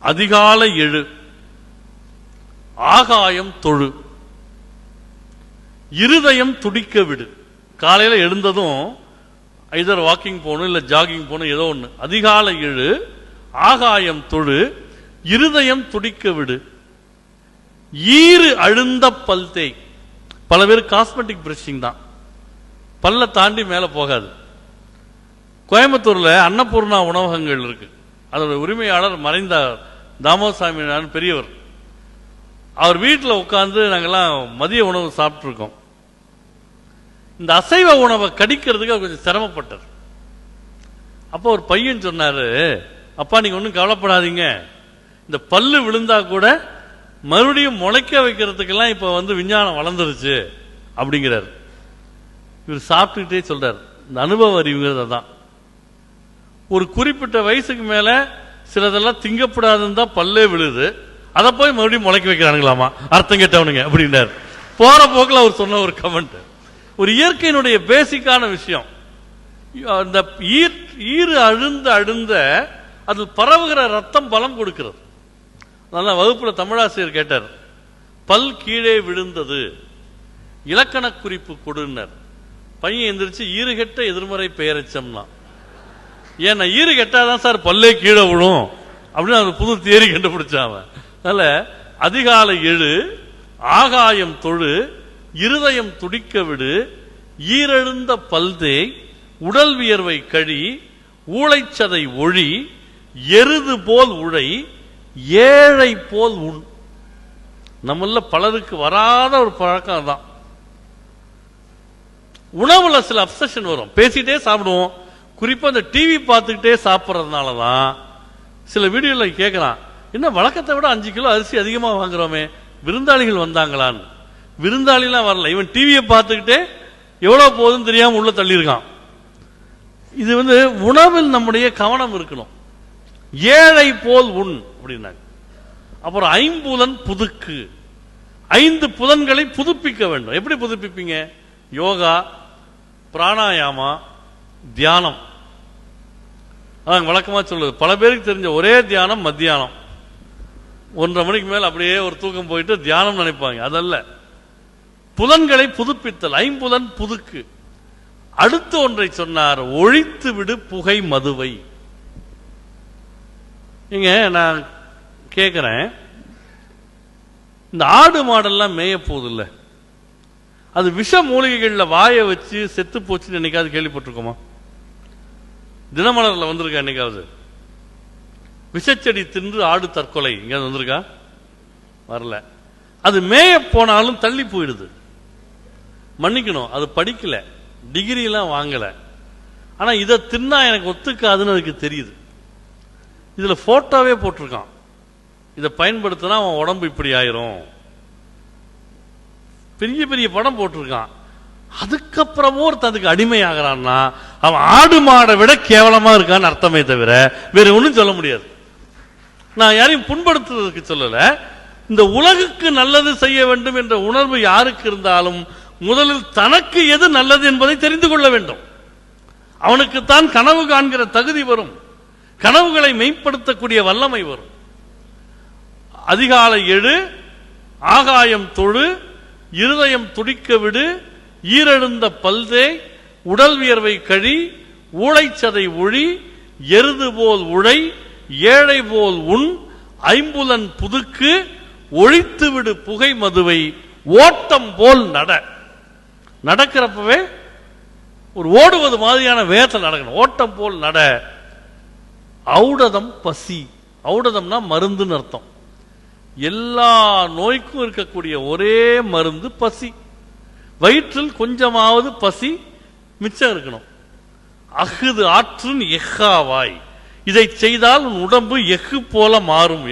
அதிகாலை எழு, ஆகாயம் தொழு, இருதயம் துடிக்க விடு. காலையில எழுந்ததும் ஐதர் வாக்கிங் போகணும், இல்ல ஜாகிங் போகணும், ஏதோ ஒண்ணு. அதிகாலை எழு, ஆகாயம் தொழு, இருதயம் துடிக்க விடு. ஈறு அழுந்த பல் தேய். பல பேர் காஸ்மெட்டிக் பிரஷிங் தான், பல்ல தாண்டி மேல போகாது. கோயம்புத்தூர்ல அன்னபூர்ணா உணவகங்கள் இருக்கு. அதோட உரிமையாளர் மறைந்த தாமோசாமி பெரியவர். அவர் வீட்டில் உட்கார்ந்து நாங்கெல்லாம் மதிய உணவு சாப்பிட்டு இருக்கோம். இந்த அசைவ உணவை கடிக்கிறதுக்கு அவர் கொஞ்சம் சிரமப்பட்டார். அப்போ ஒரு பையன் சொன்னாரு, அப்பா நீங்க ஒன்றும் கவலைப்படாதீங்க, இந்த பல்லு விழுந்தா கூட மறுபடியும் முளைக்க வைக்கிறதுக்கெல்லாம் இப்ப விஞ்ஞானம் வளர்ந்துருச்சு அப்படிங்கிறார். இவர் சாப்பிட்டுக்கிட்டே சொல்றார், இந்த அனுபவ அறிவுங்கிறது தான். ஒரு குறிப்பிட்ட வயசுக்கு மேல சிலதெல்லாம் திங்கப்படாதுன்னு தான் பல்லே விழுது, அதை போய் மறுபடியும் முளைக்க வைக்கிறானுங்களாமா, அர்த்தம் கேட்டவனுங்க அப்படின்னார். போற போக்கில் அவர் சொன்ன ஒரு கமெண்ட், ஒரு இயற்கையினுடைய பேசிக்கான விஷயம். அந்த ஈறு அழுந்த அதில் பரவுகிற ரத்தம் பலம் கொடுக்கிறது. அதனால வகுப்புல தமிழாசிரியர் கேட்டார், பல் கீழே விழுந்தது, இலக்கண குறிப்பு கொடுன்னார். பையன் எந்திரிச்சு ஈறுகெட்ட எதிர்மறை பெயரச்சம்னா, ஏன்னா ஈறு கெட்டாதான் சார் பல்லே கீழே விழும் அப்படின்னு அந்த புது தியரி கண்டுபிடிச்சான். அதனால அதிகாலை எழு, ஆகாயம் தொழு, இருதயம் துடிக்க விடு, ஈரெழுந்த பல்தேய், உடல் வியர்வை கழி, ஊளைச்சதை ஒழி, எருது போல் உழை, ஏழை போல் உண். நம்மள பலருக்கு வராத ஒரு பழக்கம் தான். உணவுல சில அப்சஷன் வரும், பேசிட்டே சாப்பிடுவோம். குறிப்பா இந்த டிவி பார்த்துக்கிட்டே சாப்பிட்றதுனாலதான் சில வீடியோல கேட்கலாம், என்ன வழக்கத்தை விட 5 கிலோ அரிசி அதிகமா வாங்குறோமே, விருந்தாளிகள் வந்தாங்களான்னு. விருந்தாளிலாம் வரல, இவன் டிவியை பார்த்துக்கிட்டே எவ்வளவு போகுதுன்னு தெரியாம உள்ள தள்ளியிருக்கான். இது உணவில் நம்முடைய கவனம் இருக்கணும். ஏழை போல் உண் அப்படின்னாங்க. அப்புறம் ஐம்புலன் புதுக்கு, 5 புலன்களை புதுப்பிக்க வேண்டும். எப்படி புதுப்பிப்பீங்க? யோகா, பிராணாயாமா, தியானம். அதான் வழக்கமா சொல்லுது. பல பேருக்கு தெரிஞ்ச ஒரே தியானம் மத்தியானம் 1:30 மணிக்கு மேல அப்படியே ஒரு தூக்கம் போயிட்டு தியானம் நினைப்பாங்க. அதல்ல, புலன்களை புதுப்பித்தல், ஐம்புலன் புதுக்கு. அடுத்து ஒன்றை சொன்னார், ஒழித்து விடு புகை மதுவை. நீங்க நான் கேட்கிறேன், இந்த ஆடு மாடெல்லாம் மேய போகுது இல்ல, அது விஷ மூலிகைகள்ல வாய வச்சு செத்து போச்சுன்னு என்னைக்காவது கேள்விப்பட்டிருக்கோமா? தினமலர்ல வந்திருக்கா என்னைக்காவது? விஷச்செடி தின்று ஆடு தற்கொலை எங்கேயாவது வந்திருக்கா? வரல. அது மேய போனாலும் தள்ளி போயிடுது. மன்னிக்கணும், அது படிக்கல, டிகிரி எல்லாம் வாங்கல, ஆனா இதை தின்னா எனக்கு ஒத்துக்காதுன்னு அதுக்கு தெரியுது. இதுல போட்டோவே போட்டிருக்கான், இதை பயன்படுத்தினா அவன் உடம்பு இப்படி ஆயிரும், பெரிய பெரிய படம் போட்டிருக்கான். அதுக்கப்புறமும் ஒருத்தனுக்கு அடிமை ஆகிறான்னா அவன் ஆடு மாடை விட கேவலமா இருக்கான்னு அர்த்தமே தவிர வேற ஒன்றும் சொல்ல முடியாது. நான் யாரையும் புண்படுத்துறதுக்கு சொல்லல. இந்த உலகுக்கு நல்லது செய்ய வேண்டும் என்ற உணர்வு யாருக்கு இருந்தாலும் முதலில் தனக்கு எது நல்லது என்பதை தெரிந்து கொள்ள வேண்டும். அவனுக்குத்தான் கனவு காண்கிற தகுதி வரும், கனவுகளை மெய்ப்படுத்தக்கூடிய வல்லமை வரும். அதிகாலை எழு, ஆகாயம் தொழு, இருதயம் துடிக்க விடு, ஈரெழுந்த பல்தே, உடல் வியர்வை கழி, ஊளைச்சதை ஒழி, எருது போல் உழை, ஏழை போல் உண், ஐம்புலன் புதுக்கு, ஒழித்து விடு புகை மதுவை, ஓட்டம் போல் நட. நடக்கிறப்பவே ஒரு ஓடுவது மாதிரியான வேகத்தில் நடக்கணும். ஓட்டம் போல் நட. ஔடதம் பசி. ஔடதம்னா மருந்துன்னு அர்த்தம். எல்லா நோய்க்கும் இருக்கக்கூடிய ஒரே மருந்து பசி. வயிற்றில் கொஞ்சமாவது பசி மிச்சம் இருக்கணும். அஃது ஆற்றுன் எஃகாவாய், இதை செய்தால் உன் உடம்பு எஃகு போல மாறும்.